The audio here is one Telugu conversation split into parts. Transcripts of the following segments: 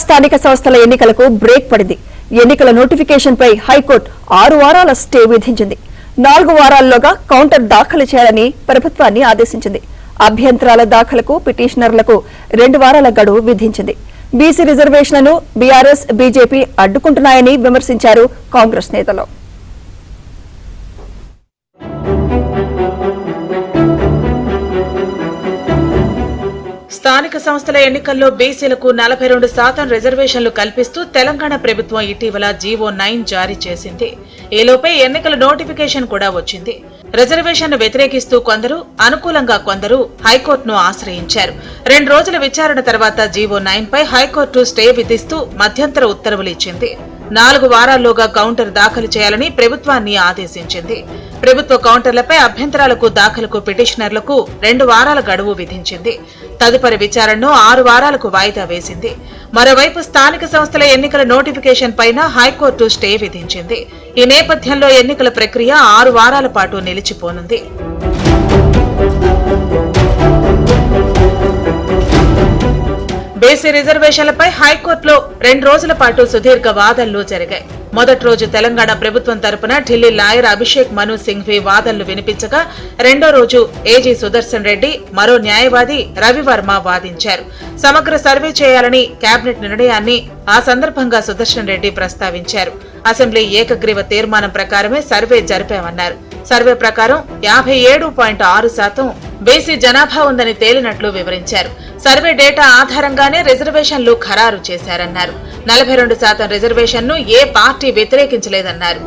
స్థానిక సంస్థల ఎన్నికలకు బ్రేక్ పడింది. ఎన్నికల నోటిఫికేషన్ పై హైకోర్టు 6 వారాల స్టే విధించింది. 4 వారాల్లోగా కౌంటర్ దాఖలు చేయాలని ప్రభుత్వాన్ని ఆదేశించింది. అభ్యంతరాల దాఖలకు పిటిషనర్లకు 2 వారాల గడువు విధించింది. బీసీ రిజర్వేషన్లను బీఆర్ఎస్, బీజేపీ అడ్డుకుంటున్నాయని విమర్శించారు కాంగ్రెస్ నేతలు. స్థానిక సంస్థల ఎన్నికల్లో బీసీలకు 42% రిజర్వేషన్లు కల్పిస్తూ తెలంగాణ ప్రభుత్వం ఇటీవల జీవో 9 జారీ చేసింది. ఈలోపే ఎన్నికల నోటిఫికేషన్ కూడా వచ్చింది. రిజర్వేషన్ను వ్యతిరేకిస్తూ కొందరు, అనుకూలంగా కొందరు హైకోర్టును ఆశ్రయించారు. 2 రోజుల విచారణ తర్వాత జీవో 9 పై హైకోర్టు స్టే విధిస్తూ మధ్యంతర ఉత్తర్వులు ఇచ్చింది. 4 వారాల్లోగా కౌంటర్ దాఖలు చేయాలని ప్రభుత్వాన్ని ఆదేశించింది. ప్రభుత్వ కౌంటర్లపై అభ్యంతరాలకు దాఖలకు పిటిషనర్లకు 2 వారాల గడువు విధించింది. తదుపరి విచారణను 6 వారాలకు వాయిదా వేసింది. మరోవైపు స్థానిక సంస్థల ఎన్నికల నోటిఫికేషన్ పైన హైకోర్టు స్టే విధించింది. ఈ నేపథ్యంలో ఎన్నికల ప్రక్రియ 6 వారాల పాటు నిలిచిపోనుంది. బీసీ రిజర్వేషన్లపై హైకోర్టులో 2 రోజుల పాటు సుదీర్ఘ వాదనలు జరిగాయి. మొదటి రోజు తెలంగాణ ప్రభుత్వం తరపున ఢిల్లీ లాయర్ అభిషేక్ మను సింఘ్వి వాదనలు వినిపించగా, రెండో రోజు ఏజీ సుదర్శన్ రెడ్డి, మరో న్యాయవాది రవివర్మ వాదించారు. సమగ్ర సర్వే చేయాలని కేబినెట్ నిర్ణయాన్ని ఆ సందర్భంగా సుదర్శన్ రెడ్డి ప్రస్తావించారు. అసెంబ్లీ ఏకగ్రీవ తీర్మానం ప్రకారమే సర్వే జరిపామన్నారు. సర్వే ప్రకారం 57.6% బీసీ జనాభా ఉందని తేలినట్లు వివరించారు. సర్వే డేటా ఆధారంగానే రిజర్వేషన్లు ఖరారు చేశారన్నారు. 42% రిజర్వేషన్ను ఏ పార్టీ వ్యతిరేకించలేదన్నారు.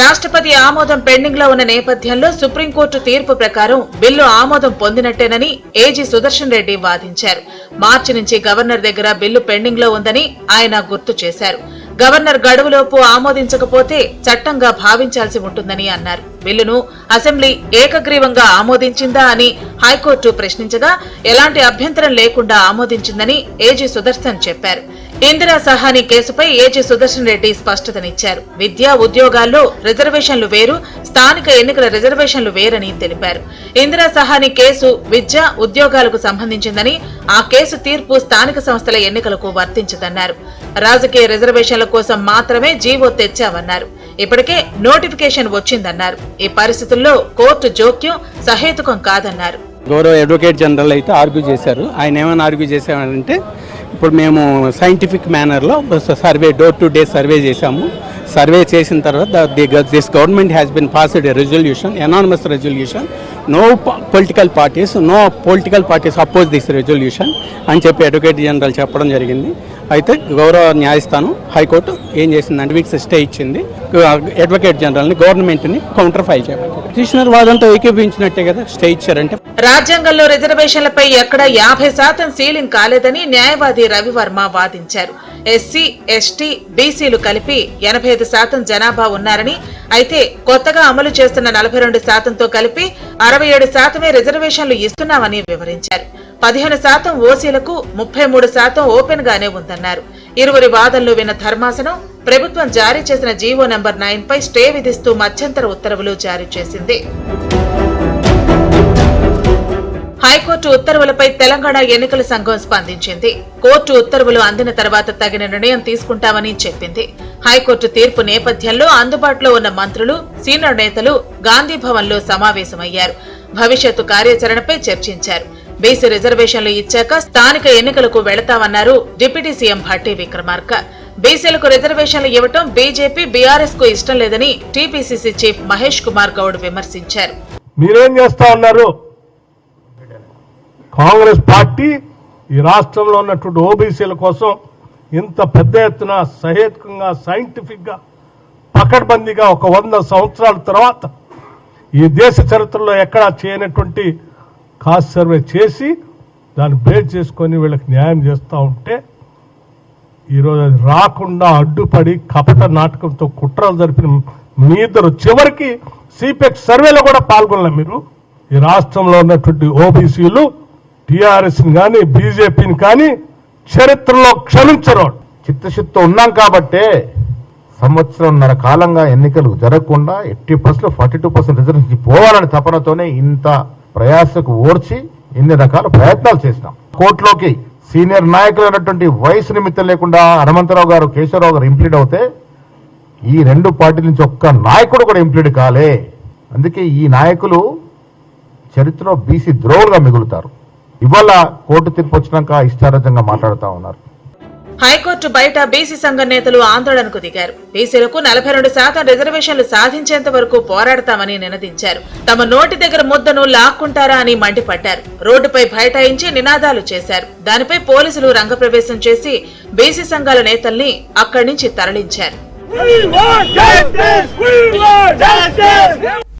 రాష్ట్రపతి ఆమోదం పెండింగ్ లో ఉన్న నేపథ్యంలో సుప్రీంకోర్టు తీర్పు ప్రకారం బిల్లు ఆమోదం పొందినట్టేనని ఏజీ సుదర్శన్ రెడ్డి వాదించారు. మార్చి నుంచి గవర్నర్ దగ్గర బిల్లు పెండింగ్ లో ఉందని ఆయన గుర్తు చేశారు. గవర్నర్ గడువులోపు ఆమోదించకపోతే చట్టంగా భావించాల్సి ఉంటుందని అన్నారు. బిల్లును అసెంబ్లీ ఏకగ్రీవంగా ఆమోదించిందా అని హైకోర్టు ప్రశ్నించగా, ఎలాంటి అభ్యంతరం లేకుండా ఆమోదించిందని ఏజీ సుదర్శన్ చెప్పారు. ఇందిరా సహాని కేసుపై ఏజీ సుదర్శన్ రెడ్డి స్పష్టతనిచ్చారు. విద్యా, ఉద్యోగాల్లో రిజర్వేషన్లు వేరు, స్థానిక ఎన్నికల రిజర్వేషన్లు వేరని తెలిపారు. ఇందిరా సహాని కేసు విద్య, ఉద్యోగాలకు సంబంధించిందని, ఆ కేసు తీర్పు స్థానిక సంస్థల ఎన్నికలకు వర్తించదన్నారు. రాజకీయ రిజర్వేషన్ల కోసం మాత్రమే జీవో తెచ్చామన్నారు. ఇప్పటికే నోటిఫికేషన్ వచ్చిందన్నారు. ఈ పరిస్థితుల్లో కోర్టు జోక్యం సహేతుకం కాదన్నారు. గౌరవ అడ్వకేట్ జనరల్ అయితే ఆర్గ్యూ చేశారు. ఆయన ఏమైనా ఆర్గ్యూ చేశామంటే, ఇప్పుడు మేము సైంటిఫిక్ మేనర్లో survey, door to door survey చేశాము. సర్వే చేసిన తర్వాత this government has been passed a resolution, unanimous resolution. No political parties oppose this resolution అని చెప్పి అడ్వకేట్ జనరల్ చెప్పడం జరిగింది. అయితే గౌరవ న్యాయస్థానం హైకోర్టు ఏం చేసిందంటే వీక్స్ స్టే ఇచ్చింది. అడ్వకేట్ జనరల్ని, గవర్నమెంట్ని కౌంటర్ ఫైల్ చేయమని. పిటిషనర్ వాదంతో ఏకీభవించినట్టే కదా స్టే ఇచ్చారంటే. రాజ్యాంగంలో రిజర్వేషన్లపై ఎక్కడ 50% సీలింగ్ కాలేదని న్యాయవాది రవివర్మ వాదించారు. ఎస్సీ, ఎస్టీ, బీసీలు కలిపి 85% జనాభా ఉన్నారని, అయితే కొత్తగా అమలు చేస్తున్న 42%తో కలిపి 67% రిజర్వేషన్లు ఇస్తున్నామని వివరించారు. 15% ఓసీలకు, 33% ఓపెన్ గానే ఉందన్నారు. ఇరువురి వాదనలు విన్న ధర్మాసనం ప్రభుత్వం జారీ చేసిన జీవో నంబర్ 9 పై స్టే విధిస్తూ మధ్యంతర ఉత్తర్వులు జారీ చేసింది. హైకోర్టు ఉత్తర్వులపై తెలంగాణ ఎన్నికల సంఘం స్పందించింది. కోర్టు ఉత్తర్వులు అందిన తర్వాత తగిన నిర్ణయం తీసుకుంటామని చెప్పింది. హైకోర్టు తీర్పు నేపథ్యంలో అందుబాటులో ఉన్న మంత్రులు, సీనియర్ నేతలు గాంధీ భవన్ లో సమావేశమయ్యారు. భవిష్యత్తు కార్యాచరణపై చర్చించారు. బీసీ రిజర్వేషన్లు ఇచ్చాక స్థానిక ఎన్నికలకు వెళతామన్నారు డిప్యూటీ సీఎం భట్టి విక్రమార్క. బీసీలకు రిజర్వేషన్లు ఇవ్వటం బీజేపీ, బీఆర్ఎస్ కు ఇష్టం లేదని టీపీసీసీ చీఫ్ మహేష్ కుమార్ గౌడ్ విమర్శించారు. మీరేం చేస్తా ఉన్నారు? కాంగ్రెస్ పార్టీ ఈ రాష్ట్రంలో ఉన్నటువంటి ఓబీసీల కోసం ఇంత పెద్ద ఎత్తున సహేతుకంగా, సైంటిఫిక్ గా, పకడ్బందీగా ఒక 100 సంవత్సరాల తర్వాత ఈ దేశ చరిత్రలో ఎక్కడా చేయనటువంటి కాస్ట్ సర్వే చేసి దాన్ని బేస్ చేసుకొని వీళ్ళకి న్యాయం చేస్తూ ఉంటే, ఈరోజు అది రాకుండా అడ్డుపడి కపట నాటకంతో కుట్రలు జరిపిన మీ ఇద్దరు చివరికి సిపెక్ సర్వేలో కూడా పాల్గొనలే. మీరు ఈ రాష్ట్రంలో ఉన్నటువంటి ఓబీసీలు టీఆర్ఎస్ని కానీ బీజేపీని కానీ చరిత్రలో క్షమించరు. చిత్తశుద్ధితో ఉన్నాం కాబట్టే సంవత్సరంన్నర కాలంగా ఎన్నికలు జరగకుండా 80%, 42% రిజర్వేషన్ పోవాలని తపనతోనే ఇంత ప్రయాసకు ఓర్చి ఇన్ని రకాల ప్రయత్నాలు చేసినాం. కోర్టులోకి సీనియర్ నాయకులైనటువంటి వయసు నిమిత్తం లేకుండా హనుమంతరావు గారు, కేశవరావు గారు ఇంప్లీడ్ అవుతే ఈ రెండు పార్టీల నుంచి ఒక్క నాయకుడు కూడా ఇంప్లీడ్ కాలే. అందుకే ఈ నాయకులు చరిత్రలో బీసీ ద్రోహులుగా మిగులుతారు. ఇవాళ కోర్టు తీర్పు వచ్చినాక ఇష్టారాజ్యంగా మాట్లాడుతూ ఉన్నారు. హైకోర్టు బయట బీసీ సంఘం నేతలు ఆందోళనకు దిగారు. బీసీలకు 42% రిజర్వేషన్లు సాధించేంత వరకు పోరాడతామని నినదించారు. తమ నోటి దగ్గర ముద్దను లాక్కుంటారా అని మండిపడ్డారు. రోడ్డుపై బైఠాయించి నినాదాలు చేశారు. దానిపై పోలీసులు రంగప్రవేశం చేసి బీసీ సంఘాల నేతల్ని అక్కడి నుంచి తరలించారు.